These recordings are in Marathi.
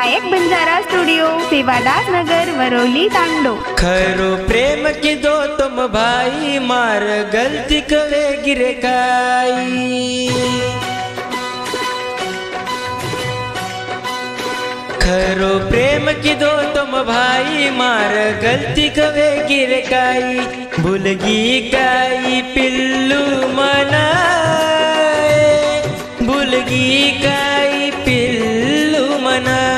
नायक बंजारा स्टूडियो सेवादास नगर वरोली तांडो। खरो प्रेम की दो तुम भाई मार गलती कवे गिरे काई। खरो प्रेम की दो तुम भाई मार गलती कवे गिरे काई। भूलगी काई पिल्लू मनाए, भूलगी काई पिल्लू मनाए।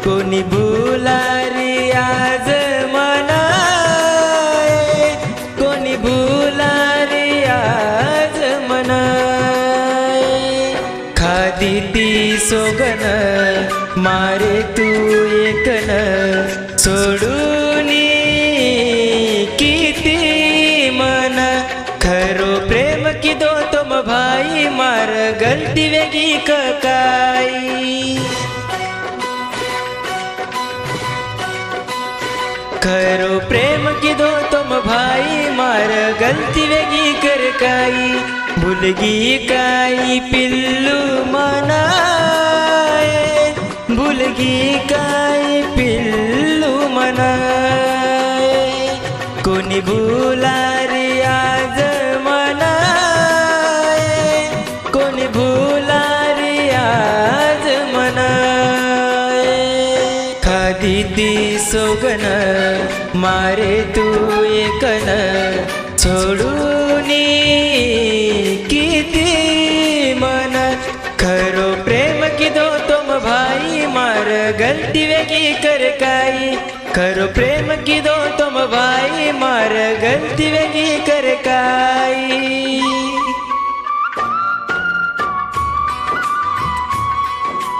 कोणी भुलारी आज मनाए, कोणी भुलारी आज मनाए। खादी ती सोगन मारे तू एकन सोडूनी किती मन। खरो प्रेम की दो तुम भाई मार गलती वेगी काई। खरो प्रेम की दो तुम भाई मार गलती वेगी कर काई। भूलगी काई पिल्लू मनाए, भूलगी काई पिल्लू मनाए। कोणी भुलारी आज मनाए, कोणी भुलारी आज मनाए। खादी ती सोगन मारे तू एकन सोडूनी किती मन। खरो प्रेम की दो तुम भाई मार गलती वेगी कर काई। खरो प्रेम की दो तुम भाई मार गलती वेगी कर काई।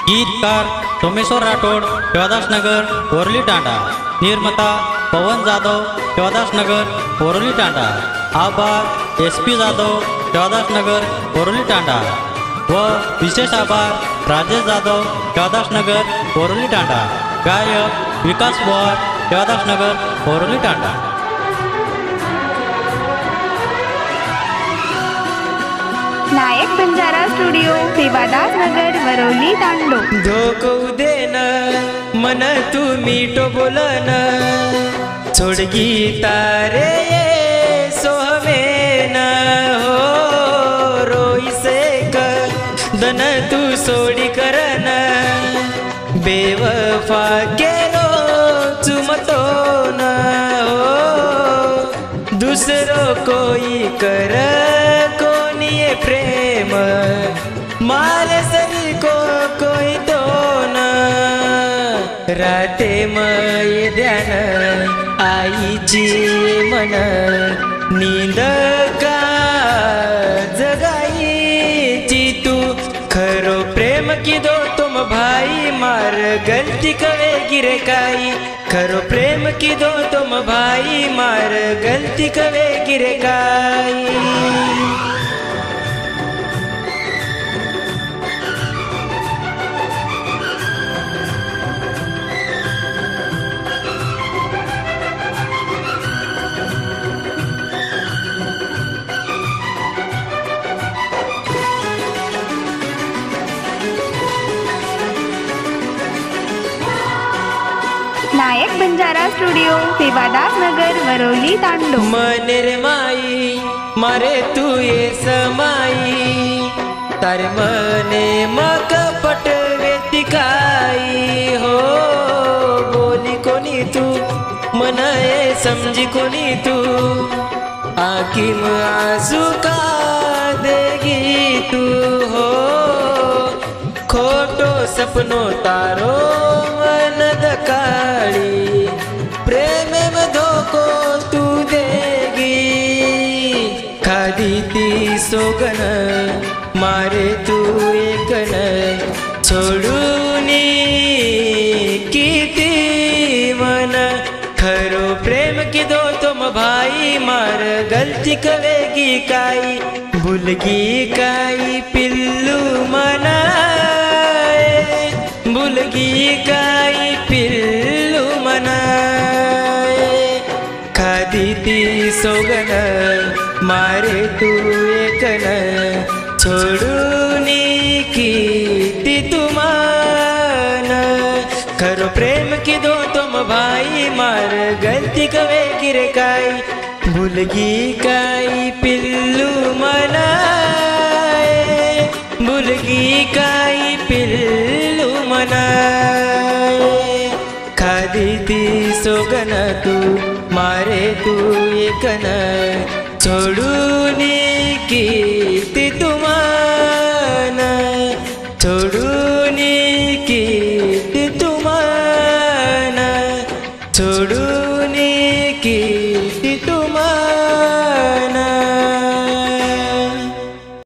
गीतकार सोमेश्वर राठोड, शिवादास नगर, वरली तांडा। निर्माता पवन जाधव, शिवादास नगर, वरली तांडा। आभार SP जाधव, शिवादास नगर, वरली तांडा व विशेष आभार राजेश जाधव, शिवादास नगर, वरली तांडा। गायक विकास बोर, शिवादास नगर, वरली तांडा। नायक बंजारा स्टूडियो सेवादास नगर वरोली तांडो। धोको देन मन तू मीठो बोलन, छोड़गी तारे सोहमेन हो। रोई से दन तू सोड़ी करन, बेवफा केरो चुमतो न हो। दूसरो कोई कर कोनी प्रेम, मारे सरी को कोई तो न। राते मय ध्यान आईची मन, नींद का जगाईची तू। खरो प्रेम की दो तुम भाई मार गलती कवे गिरे काई। खरो प्रेम की दो तुम भाई मार गलती कवे गिरे काई। नायक बंजारा स्टूडियो सेवादास नगर वरोली तांडो। मने रे माई मारे तू ये समाई, तारे मने मक पटवे तिकाई हो। बोली कोनी तू मनाए समझी कोनी तू, आखिम आंसू का देगी तू हो। खोटो सपनो तारो मन दकाड़ी, प्रेम में धोको तू देगी। खादी ती सोगन मारे तू एकन छोडूनी किती मन। खरो प्रेम की दो तुम भाई मार गलती कवेगी काई। भूलगी काई पिल्लू मनाए, भूलगी काई पिल्लू मनाए। खादी ती सोगन मारे तू एकन छोडूनी किती तुमा खरो प्रेम कीधो तुम भाई मार गलती कवे गिरे काई भूलगी काई पिल्लू मनाए भूलगी काई पिल्लू मनाए खादी ती सोगन तू मारे तू एकन छोडून कीर्ती तुमान छोडून कीर्ती तुमान छोडू